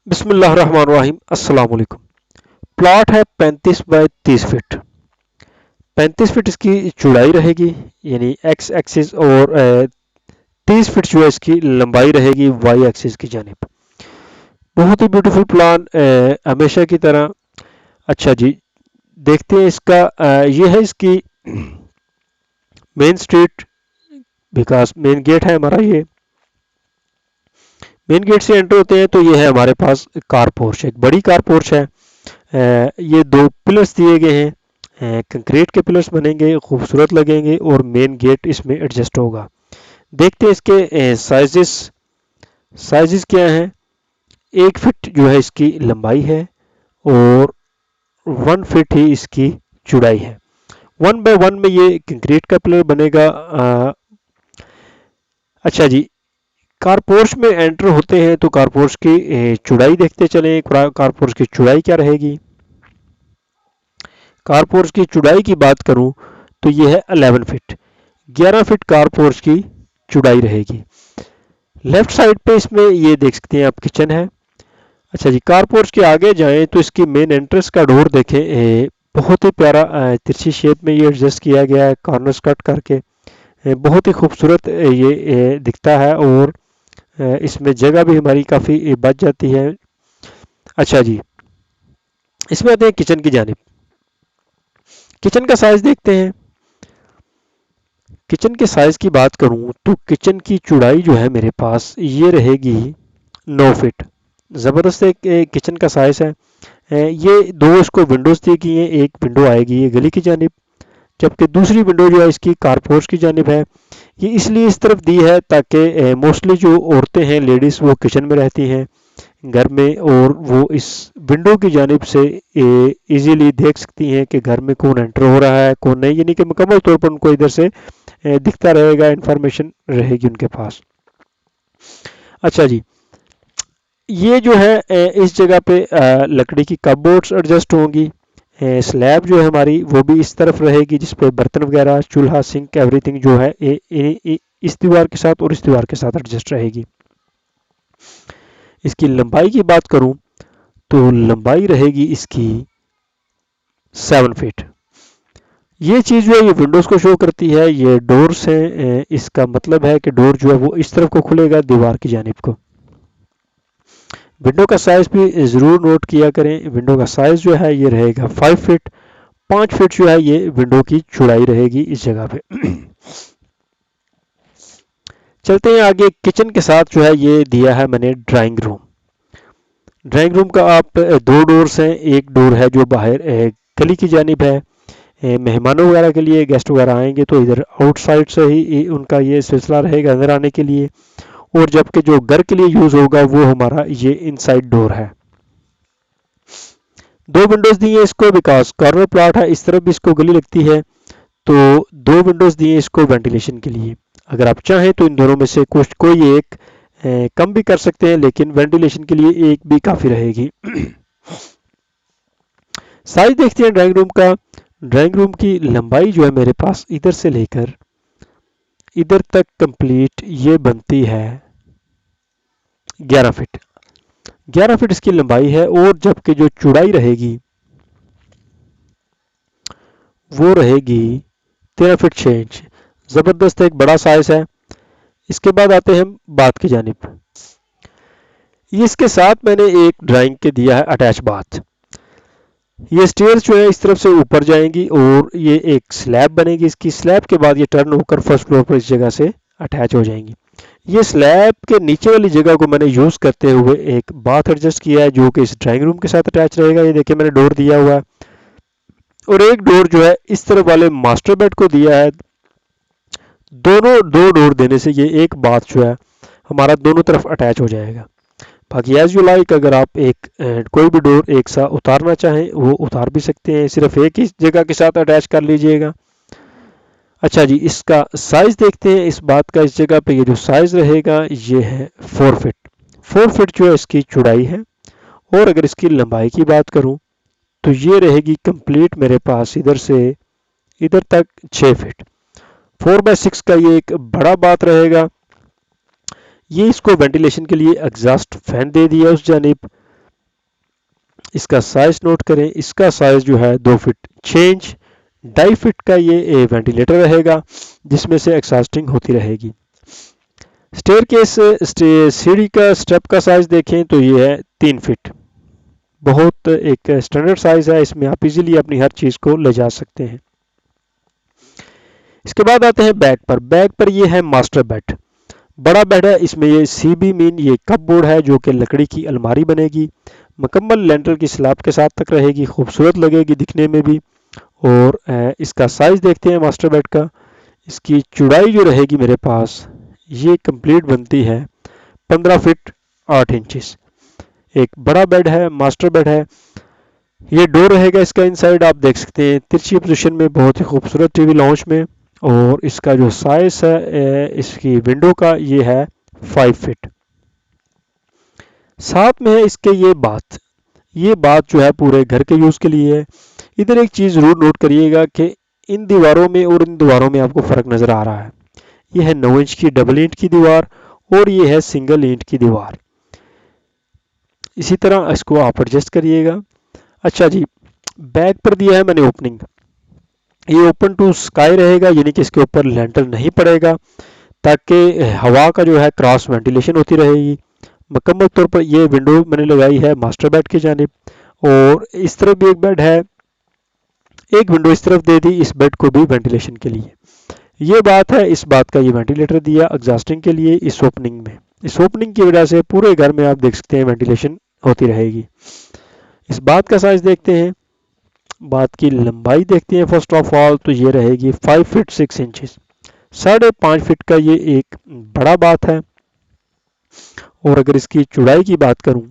बिस्मिल्लाहिर्रहमानिर्रहीम। अस्सलाम वालेकुम। प्लॉट है 35 बाय 30 फीट। 35 फीट इसकी चौड़ाई रहेगी, यानी एक्स एक्सिस, और 30 फीट जो है इसकी लंबाई रहेगी वाई एक्सिस की जानिब। बहुत ही ब्यूटीफुल प्लान, हमेशा की तरह। अच्छा जी, देखते हैं इसका। ये है इसकी main street, because main gate है हमारा। ये मेन गेट से एंटर होते हैं तो ये है हमारे पास कार पोर्च, एक बड़ी कार पोर्च है। ये दो पिलर्स दिए गए हैं, कंक्रीट के पिलर्स बनेंगे, खूबसूरत लगेंगे, और मेन गेट इसमें एडजस्ट होगा। देखते हैं इसके साइजेस। साइजेस क्या हैं? 1 फीट जो है इसकी लंबाई है, और 1 फीट ही इसकी चौड़ाई है। 1 बाय 1 में ये कंक्रीट का पिलर बनेगा। अच्छा जी, कारपोर्च में एंटर होते हैं तो कारपोर्च की चौड़ाई देखते चलें। कारपोर्च की चौड़ाई क्या रहेगी? कारपोर्च की चौड़ाई की बात करूं तो ये है 11 फीट। 11 फीट कारपोर्च की चौड़ाई रहेगी। लेफ्ट साइड पे इसमें ये देख सकते हैं आप, किचन है। अच्छा जी, कारपोर्च के आगे जाएं तो इसकी मेन एंट्रेंस का डोर देखें। बहुत ही प्यारा तिरछी शेप में ये एडजस्ट किया गया है, कॉर्नर्स कट करके। बहुत ही खूबसूरत ये दिखता है, और इसमें जगह भी हमारी काफ़ी बच जाती है। अच्छा जी, इसमें आते हैं किचन की जानिब। किचन का साइज देखते हैं। किचन के साइज की बात करूं तो किचन की चौड़ाई जो है मेरे पास ये रहेगी 9 फीट। ज़बरदस्त एक किचन का साइज है। ये दो इसको विंडोज़ दी गई हैं। एक विंडो आएगी ये गली की जानिब, जबकि दूसरी विंडो जो है इसकी कारपोर्च की जानिब है। ये इसलिए इस तरफ दी है ताकि मोस्टली जो औरतें हैं, लेडीज़, वो किचन में रहती हैं घर में, और वो इस विंडो की जानिब से इजीली देख सकती हैं कि घर में कौन एंटर हो रहा है, कौन नहीं, यानी कि मुकम्मल तौर पर उनको इधर से दिखता रहेगा, इंफॉर्मेशन रहेगी उनके पास। अच्छा जी, ये जो है इस जगह पे लकड़ी की कपबोर्ड्स एडजस्ट होंगी। स्लैब जो है हमारी वो भी इस तरफ रहेगी, जिस पे बर्तन वगैरह, चूल्हा, सिंक, एवरीथिंग जो है इस दीवार के साथ और इस दीवार के साथ एडजस्ट रहेगी। इसकी लंबाई की बात करूं तो लंबाई रहेगी इसकी 7 फीट। ये चीज़ जो है ये विंडोज़ को शो करती है। ये डोर्स हैं, इसका मतलब है कि डोर जो है वो इस तरफ को खुलेगा, दीवार की जानिब को। विंडो का साइज़ भी ज़रूर नोट किया करें। विंडो का साइज़ जो है ये रहेगा 5 फीट। 5 फीट जो है ये विंडो की चौड़ाई रहेगी इस जगह पे। चलते हैं आगे। किचन के साथ जो है ये दिया है मैंने ड्राइंग रूम। ड्राइंग रूम का आप दो डोर्स हैं। एक डोर है जो बाहर गली की जानिब है। मेहमानों वगैरह के लिए, गेस्ट वगैरह आएंगे तो इधर आउटसाइड से ही उनका ये सिलसिला रहेगा अंदर आने के लिए। और जबकि जो घर के लिए यूज़ होगा वो हमारा ये इनसाइड डोर है। दो विंडोज़ दी हैं इसको, बिकॉज कॉर्नर प्लॉट है, इस तरफ भी इसको गली लगती है, तो दो विंडोज़ दिए इसको वेंटिलेशन के लिए। अगर आप चाहें तो इन दोनों में से कुछ कोई एक कम भी कर सकते हैं, लेकिन वेंटिलेशन के लिए एक भी काफ़ी रहेगी। साइज देखते हैं ड्राइंग रूम का। ड्राइंग रूम की लंबाई जो है मेरे पास इधर से लेकर इधर तक कंप्लीट ये बनती है 11 फीट। 11 फीट इसकी लंबाई है, और जबकि जो चौड़ाई रहेगी वो रहेगी 13 फीट 6 इंच। ज़बरदस्त एक बड़ा साइज है। इसके बाद आते हैं हम बात की जानिब। ये इसके साथ मैंने एक ड्राइंग के दिया है अटैच बाथ। ये स्टेयर्स जो है इस तरफ से ऊपर जाएंगी, और ये एक स्लैब बनेगी। इसकी स्लैब के बाद ये टर्न होकर फर्स्ट फ्लोर पर इस जगह से अटैच हो जाएंगी। ये स्लैब के नीचे वाली जगह को मैंने यूज़ करते हुए एक बाथ एडजस्ट किया है, जो कि इस ड्राइंग रूम के साथ अटैच रहेगा। ये देखिए मैंने डोर दिया हुआ है, और एक डोर जो है इस तरफ वाले मास्टर बेड को दिया है। दोनों दो डोर देने से ये एक बाथ जो है हमारा दोनों तरफ अटैच हो जाएगा। बाकी एज यू लाइक, अगर आप एक कोई भी डोर एक साथ उतारना चाहें वो उतार भी सकते हैं, सिर्फ एक ही जगह के साथ अटैच कर लीजिएगा। अच्छा जी, इसका साइज देखते हैं इस बात का। इस जगह पे ये जो साइज रहेगा ये है 4 फीट। 4 फीट जो है इसकी चौड़ाई है, और अगर इसकी लंबाई की बात करूं तो ये रहेगी कंप्लीट मेरे पास इधर से इधर तक 6 फीट। 4/6 का ये एक बड़ा बात रहेगा। ये इसको वेंटिलेशन के लिए एग्जॉस्ट फैन दे दिया उस जानिब। इसका साइज नोट करें, इसका साइज जो है 2 फीट 6 इंच। 2.5 फीट का ये वेंटिलेटर रहेगा जिसमें से एग्जॉस्टिंग होती रहेगी। स्टेयरकेस सीढ़ी का स्टेप का साइज देखें तो ये है 3 फीट, बहुत एक स्टैंडर्ड साइज है, इसमें आप इजीली अपनी हर चीज को ले जा सकते हैं। इसके बाद आते हैं बैक पर। बैक पर ये है मास्टर बेड, बड़ा बेड है, इसमें ये सीबी मीन ये कप बोर्ड है जो कि लकड़ी की अलमारी बनेगी, मुकम्मल लेंटर की स्लैब के साथ तक रहेगी, खूबसूरत लगेगी दिखने में भी। और इसका साइज देखते हैं मास्टर बेड का। इसकी चौड़ाई जो रहेगी मेरे पास ये कंप्लीट बनती है 15 फीट 8 इंचेस। एक बड़ा बेड है, मास्टर बेड है। ये डोर रहेगा इसका इनसाइड, आप देख सकते हैं तिरछी पोजीशन में, बहुत ही खूबसूरत टीवी लॉन्च में। और इसका जो साइज है इसकी विंडो का ये है 5 फीट। साथ में है इसके ये बात जो है पूरे घर के यूज के लिए है। इधर एक चीज जरूर नोट करिएगा कि इन दीवारों में और इन दीवारों में आपको फर्क नजर आ रहा है। ये है 9 इंच की डबल ईंट की दीवार और ये है सिंगल ईंट की दीवार। इसी तरह इसको आप एडजस्ट करिएगा। अच्छा जी, बैक पर दिया है मैंने ओपनिंग, ये ओपन टू स्काई रहेगा, यानी कि इसके ऊपर लेंटर नहीं पड़ेगा, ताकि हवा का जो है क्रॉस वेंटिलेशन होती रहेगी। मुकम्मल तौर पर ये विंडो मैंने लगाई है मास्टर बेड की जानिब। और इस तरफ भी एक बेड है, एक विंडो इस तरफ दे दी इस बेड को भी वेंटिलेशन के लिए। ये बात है, इस बात का ये वेंटिलेटर दिया एग्जॉस्टिंग के लिए इस ओपनिंग में। इस ओपनिंग की वजह से पूरे घर में आप देख सकते हैं वेंटिलेशन होती रहेगी। इस बात का साइज देखते हैं, बात की लंबाई देखते हैं। फर्स्ट ऑफ ऑल तो ये रहेगी 5 फीट 6 इंचेस, 5.5 फीट का ये एक बड़ा बात है। और अगर इसकी चौड़ाई की बात करूं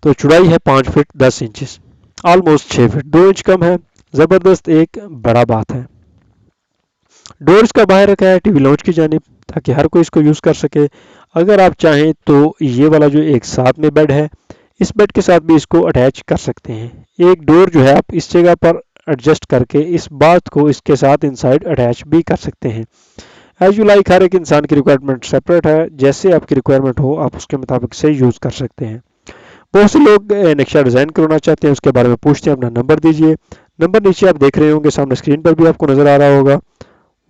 तो चौड़ाई है 5 feet 10 inches, almost 6 feet, 2 inch कम है। जबरदस्त एक बड़ा बात है। डोर इसका बाहर रखा है टीवी लॉन्च की जानिब, ताकि हर कोई इसको यूज कर सके। अगर आप चाहें तो ये वाला जो एक साथ में बेड है, इस बेड के साथ भी इसको अटैच कर सकते हैं। एक डोर जो है आप इस जगह पर एडजस्ट करके इस बात को इसके साथ इनसाइड अटैच भी कर सकते हैं। एज यू लाइक, हर एक इंसान की रिक्वायरमेंट सेपरेट है, जैसे आपकी रिक्वायरमेंट हो आप उसके मुताबिक से यूज कर सकते हैं। बहुत से लोग नक्शा डिजाइन करवाना चाहते हैं, उसके बारे में पूछते हैं, अपना नंबर दीजिए। नंबर नीचे आप देख रहे होंगे, सामने स्क्रीन पर भी आपको नजर आ रहा होगा,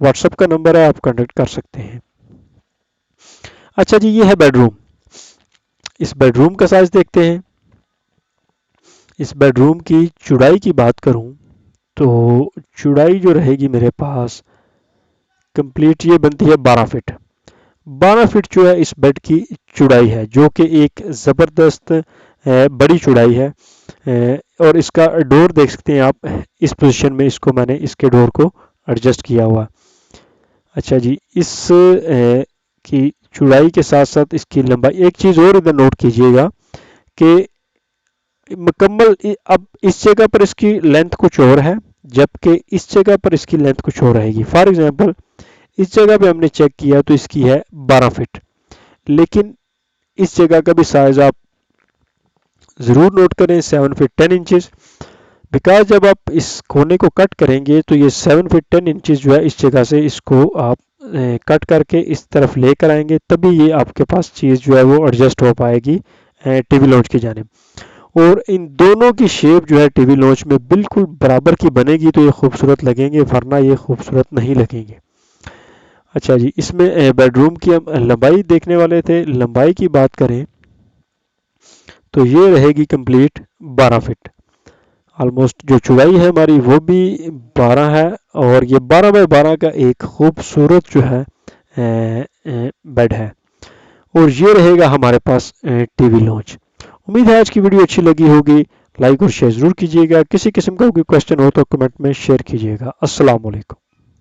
व्हाट्सएप का नंबर है, आप कांटेक्ट कर सकते हैं। अच्छा जी, ये है बेडरूम। इस बेडरूम का साइज देखते हैं। इस बेडरूम की चौड़ाई की बात करूं तो चौड़ाई जो रहेगी मेरे पास कंप्लीट ये बनती है 12 फीट। 12 फीट जो है इस बेड की चौड़ाई है, जो कि एक ज़बरदस्त बड़ी चौड़ाई है। और इसका डोर देख सकते हैं आप, इस पोजीशन में इसको मैंने इसके डोर को एडजस्ट किया हुआ। अच्छा जी, इस की चौड़ाई के साथ साथ इसकी लंबाई, एक चीज़ और इधर नोट कीजिएगा कि मुकम्मल अब इस जगह पर इसकी लेंथ कुछ और है, जबकि इस जगह पर इसकी लेंथ कुछ और रहेगी। फॉर एग्जांपल इस जगह पे हमने चेक किया तो इसकी है 12 फीट, लेकिन इस जगह का भी साइज आप ज़रूर नोट करें 7 फीट 10 इंचेस, बिकॉज जब आप इस कोने को कट करेंगे तो ये 7 फीट 10 इंचेस जो है इस जगह से इसको आप कट करके इस तरफ लेकर आएंगे, तभी ये आपके पास चीज़ जो है वो एडजस्ट हो पाएगी टीवी लॉन्च की जानिब। और इन दोनों की शेप जो है टीवी लॉन्च में बिल्कुल बराबर की बनेगी तो ये खूबसूरत लगेंगे, वरना ये खूबसूरत नहीं लगेंगे। अच्छा जी, इसमें बेडरूम की हम लंबाई देखने वाले थे। लंबाई की बात करें तो ये रहेगी कंप्लीट 12 फीट। ऑलमोस्ट जो चौड़ाई है हमारी वो भी 12 है, और ये 12 बाय 12 का एक खूबसूरत जो है बेड है। और ये रहेगा हमारे पास टीवी लॉन्च। उम्मीद है आज की वीडियो अच्छी लगी होगी, लाइक और शेयर जरूर कीजिएगा। किसी किस्म का कोई क्वेश्चन हो तो कमेंट में शेयर कीजिएगा। अस्सलाम वालेकुम।